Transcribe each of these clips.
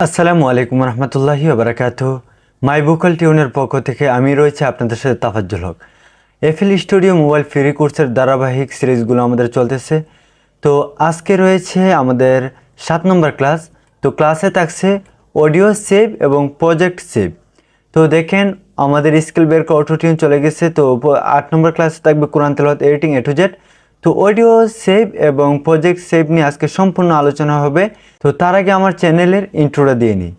আসসালামু আলাইকুম রহমতুল্লাহি ওবরাকাতুহু। মাই ভোকাল টিউনের পক্ষ থেকে আমি রয়েছে আপনাদের সাথে তাফাজ্জুল হক। এফএল স্টুডিও মোবাইল ফ্রি কোর্সের ধারাবাহিক সিরিজগুলো আমাদের চলতেছে। তো আজকে রয়েছে আমাদের 7 নম্বর ক্লাস। তো ক্লাসে থাকছে অডিও সেভ এবং প্রজেক্ট সেভ। তো দেখেন আমাদের স্কিল বের অটো টিউন চলে গেছে। তো 8 নম্বর ক্লাসে থাকবে কোরআন তেলাওয়াত এডিটিং এ টু জেড। তো অডিও সেভ এবং প্রজেক্ট সেভ নিয়ে আজকে সম্পূর্ণ আলোচনা হবে। তো তার আগে আমার চ্যানেলের ইন্ট্রোটা দিয়ে নিই।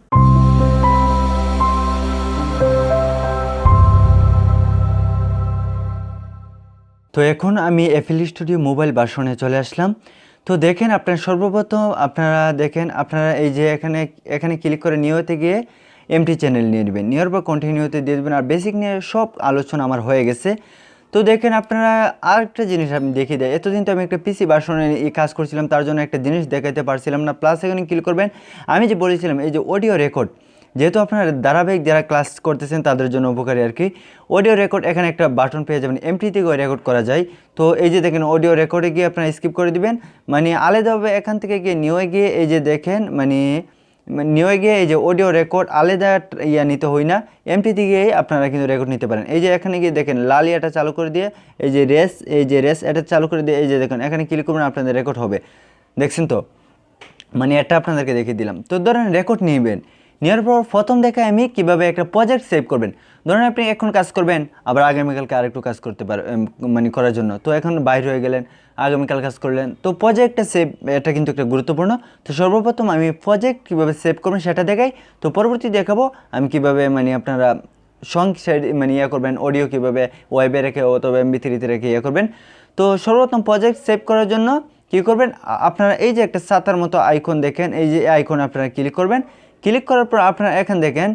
তো এখন আমি এফএল স্টুডিও মোবাইল ভার্সনে চলে আসলাম। তো দেখেন আপনারা সর্বপ্রথম আপনারা এই যে এখানে ক্লিক করে নিউতে গিয়ে এমটি চ্যানেল নিয়ে নেবেন, নেওয়ার পর কন্টিনিউতে দিয়ে দেবেন। আর বেসিক নিয়ে সব আলোচনা আমার হয়ে গেছে। তো দেখেন আপনারা আরেকটা জিনিস আমি দেখিয়ে দেয়। এতদিন তো আমি একটা পিসি ভার্সনে এই কাজ করছিলাম, তার জন্য একটা জিনিস দেখাতে পারছিলাম না। প্লাস এখানে ক্লিক করবেন, আমি যে বলেছিলাম এই যে অডিও রেকর্ড, যেহেতু আপনারা ধারাবাহিক যারা ক্লাস করতেছেন তাদের জন্য উপকারী আর কি। অডিও রেকর্ড এখানে একটা বাটন পেয়ে যাবেন, এমটি থেকেও রেকর্ড করা যায়। তো এই যে দেখেন অডিও রেকর্ডে গিয়ে আপনারা স্কিপ করে দিবেন, মানে আলাদাভাবে এখান থেকে গিয়ে নিয়ে গিয়ে এই যে দেখেন নিয়ে গিয়ে এই যে অডিও রেকর্ড আলাদা নিতে হয় না, এমটি থেকে আপনারা কিন্তু রেকর্ড নিতে পারেন। এই যে এখানে গিয়ে দেখেন লাল ইয়াটা চালু করে দিয়ে এই যে রেস এটা চালু করে দিয়ে এই যে দেখেন এখানে ক্লিক করবেন, আপনাদের রেকর্ড হবে। দেখছেন তো, মানে এটা আপনাদেরকে দেখিয়ে দিলাম। তো ধরেন রেকর্ড নেবেন, নেওয়ার পর প্রথম দেখায় আমি কিভাবে একটা প্রজেক্ট সেভ করবেন। ধরেন আপনি এখন কাজ করবেন, আবার আগামীকালকে আরেকটু কাজ করতে মানে করার জন্য। তো এখন বাইরে হয়ে গেলেন, আগামীকাল কাজ করলেন, তো প্রজেক্টটা সেভ এটা কিন্তু একটা গুরুত্বপূর্ণ। তো সর্বপ্রথম আমি প্রজেক্ট কীভাবে সেভ করবেন সেটা দেখাই। তো পরবর্তী দেখাবো আমি কিভাবে আপনারা সং সাইড করবেন, অডিও কীভাবে ওয়েবে রেখে অথবা এমবি3তে রেখে করবেন। তো সর্বপ্রথম প্রজেক্ট সেভ করার জন্য কী করবেন, আপনারা এই যে একটা ছাতার মতো আইকন দেখেন, এই যে আইকন আপনারা ক্লিক করবেন। ক্লিক করার পর আপনারা এখান দেখেন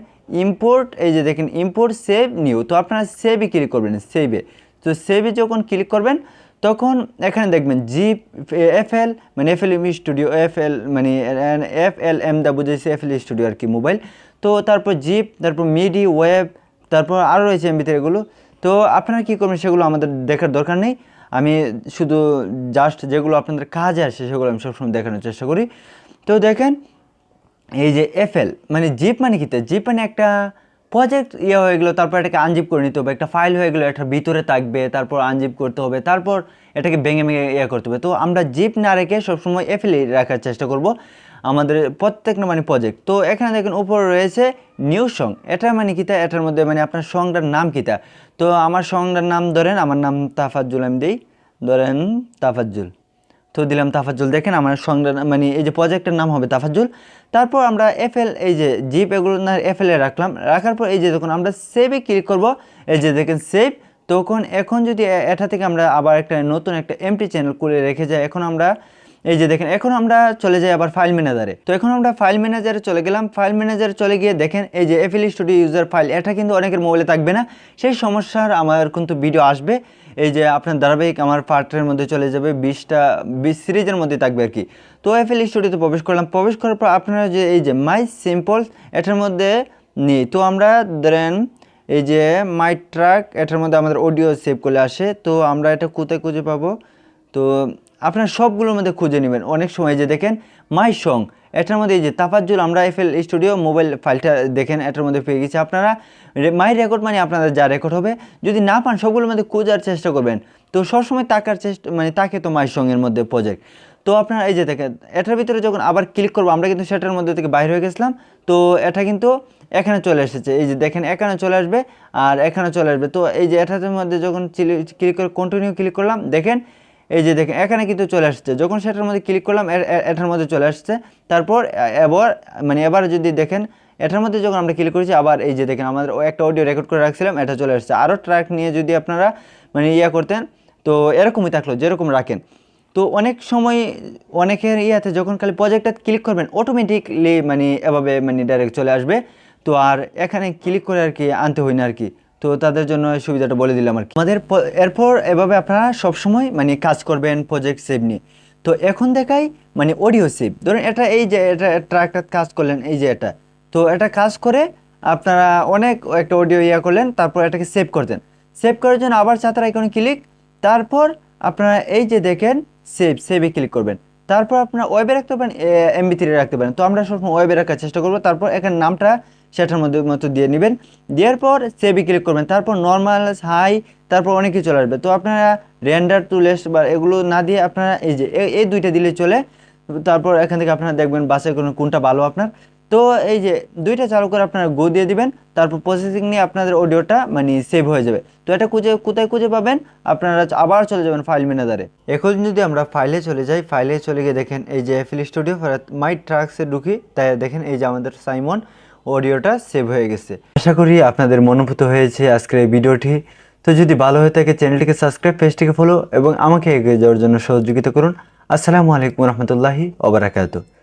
ইম্পোর্ট, এই যে দেখেন ইম্পোর্ট সেভ নিউ। তো আপনারা সেভে ক্লিক করবেন, সেভে। তো সেভে যখন ক্লিক করবেন তখন এখানে দেখবেন zip FL FL studio FL FLM দা বুঝেছি, এফএল স্টুডিও আর কি মোবাইল। তো তারপর জিপ, তারপর মিডি ওয়েব, তারপর আরও রয়েছে এমবিতে এগুলো। তো আপনারা কী করবেন সেগুলো আমাদের দেখার দরকার নেই, আমি শুধু জাস্ট যেগুলো আপনাদের কাজে আসে সেগুলো আমি সবসময় দেখানোর চেষ্টা করি। তো দেখেন এই যে এফএল জিপ কী, জিপ একটা প্রজেক্ট হয়ে গেলো, তারপর এটাকে আনজিপ করে নিতে হবে, একটা ফাইল হয়ে গেলো, এটার ভিতরে থাকবে, তারপর আনজিপ করতে হবে, তারপর এটাকে ভেঙে করতে হবে। তো আমরা জিপ না রেখে সবসময় এফএল রাখার চেষ্টা করব আমাদের প্রত্যেকটা প্রজেক্ট। তো এখানে দেখেন উপরে রয়েছে নিউ সং, এটা কীতা, এটার মধ্যে আপনার সংটার নাম কীতা। তো আমার সংটার নাম ধরেন, আমার নাম তাফাজ্জুল, আমি দিই ধরেন তাফাজ্জুল। তো দিলাম তাফাজ্জুল। দেখেন আমার সঙ্গে এই যে প্রজেক্টের নাম হবে তাফাজ্জুল। তারপর আমরা এফএল এই যে জিপ এগুলো না এফএলে রাখলাম, রাখার পর এই যে যখন আমরা সেভে ক্লিক করব, এই যে দেখেন সেভ। তখন এখন যদি এটা থেকে আমরা আবার নতুন একটা এমটি চ্যানেল খুলে রেখে যাই, এখন আমরা এই যে দেখেন এখন আমরা চলে যাই আবার ফাইল ম্যানেজারে। তো এখন আমরা ফাইল ম্যানেজারে চলে গেলাম, ফাইল ম্যানেজারে চলে গিয়ে দেখেন এই যে এফএল স্টুডিও ইউজার ফাইল, এটা কিন্তু অনেকের মোবাইলে থাকবে না, সেই সমস্যার আমার কিন্তু ভিডিও আসবে। এই যে আপনার ধারাবাহিক আমার পার্টের মধ্যে চলে যাবে, 20 সিরিজের মধ্যে থাকবে আর কি। তো এফএল স্টুডিওতে প্রবেশ করলাম, প্রবেশ করার পর আপনারা যে এই যে মাই সিম্পল এটার মধ্যে নিই। তো আমরা ধরেন এই যে মাই ট্র্যাক এটার মধ্যে আমাদের অডিও সেভ করে আসে। তো আমরা এটা কোথায় খুঁজে পাবো, তো আপনার সবগুলোর মধ্যে খুঁজে নেবেন। অনেক সময় যে দেখেন মাই সং এটার মধ্যে এই যে তাফাজ্জুল আমরা এফএল স্টুডিও মোবাইল ফাইলটা দেখেন এটার মধ্যে পেয়ে গেছি। আপনারা মাই রেকর্ড আপনাদের যা রেকর্ড হবে, যদি না পান সবগুলোর মধ্যে খোঁজার চেষ্টা করবেন। তো সবসময় তাকার চেষ্টা তাকে তো মাই সঙ্গের মধ্যে প্রজেক্ট। তো আপনারা এই যে দেখেন এটার ভিতরে যখন আবার ক্লিক করবো, আমরা কিন্তু সেটার মধ্যে থেকে বাইরে হয়ে গেছিলাম। তো এটা কিন্তু এখানে চলে এসেছে, এই যে দেখেন এখানে চলে আসবে আর এখানে চলে আসবে। তো এই যে এটার মধ্যে যখন ক্লিক করে কন্টিনিউ ক্লিক করলাম, দেখেন এই যে দেখেন এখানে কিন্তু চলে আসছে, যখন সেটার মধ্যে ক্লিক করলাম এটার মধ্যে চলে আসছে। তারপর এবার যদি দেখেন এটার মধ্যে যখন আমরা ক্লিক করেছি, আবার এই যে দেখেন আমাদের একটা অডিও রেকর্ড করে রাখছিলাম, এটা চলে আসছে। আরও ট্র্যাক নিয়ে যদি আপনারা করতেন, তো এরকমই থাকলো যেরকম রাখেন। তো অনেক সময় অনেকের ইয়াতে যখন খালি প্রজেক্টটা ক্লিক করবেন অটোমেটিকলি এভাবে ডাইরেক্ট চলে আসবে। তো আর এখানে ক্লিক করে আর কি আনতে হয় না আর কি। তো তাদের জন্য সুবিধাটা বলে দিলাম আর কি। আমাদের এরপর এভাবে আপনারা সবসময় কাজ করবেন প্রজেক্ট সেভ নিয়ে। তো এখন দেখাই অডিও সেভ। ধরুন এটা এই যে এটা ট্র্যাকটা কাজ করলেন, এই যে এটা, তো এটা কাজ করে আপনারা অনেক একটা অডিও করলেন, তারপর এটাকে সেভ করতেন। সেভ করার জন্য আবার চাতার আইকনে ক্লিক, তারপর আপনারা এই যে দেখেন সেভে ক্লিক করবেন। তারপর আপনার ওয়েবে রাখতে পারেন, MP3 রাখতে পারেন। তো আমরা সবসময় ওয়েবে রাখার চেষ্টা করব। তারপর এখানে নামটা সেটার মতো দিয়ে নেবেন, দেওয়ার পর সেভে ক্লিক করবেন। তারপর নর্মাল, হাই, তারপর অনেক কিছু চলে আসবে। তো আপনারা রেন্ডার টু লেস বা এগুলো না দিয়ে আপনারা এই যে এই দুইটা দিলে চলে। তারপর এখান থেকে আপনারা দেখবেন বাসের কোনটা ভালো আপনার। তো এই যে দুইটা চালু করে আপনারা গো দিয়ে দিবেন। তারপর প্রসেসিং নিয়ে আপনাদের অডিওটা মানে সেভ হয়ে যাবে। তো এটা কোথায় খুঁজে পাবেন, আপনারা আবার চলে যাবেন ফাইল ম্যানেজারে। এখন যদি আমরা ফাইলে চলে যাই, ফাইলে চলে গিয়ে দেখেন এই যে এফএল স্টুডিও মাই ট্র্যাক্সে ঢুকি, তাই দেখেন এই যে আমাদের সাইমন অডিওটা সেভ হয়ে গেছে। আশা করি আপনাদের মনোভূত হয়েছে আজকের এই ভিডিওটি। তো যদি ভালো হয়ে থাকে চ্যানেলটিকে সাবস্ক্রাইব, পেজটিকে ফলো এবং আমাকে এগিয়ে যাওয়ার জন্য সহযোগিতা করুন। আসসালামু আলাইকুম রহমতুল্লাহি ওয়া বারাকাতুহু।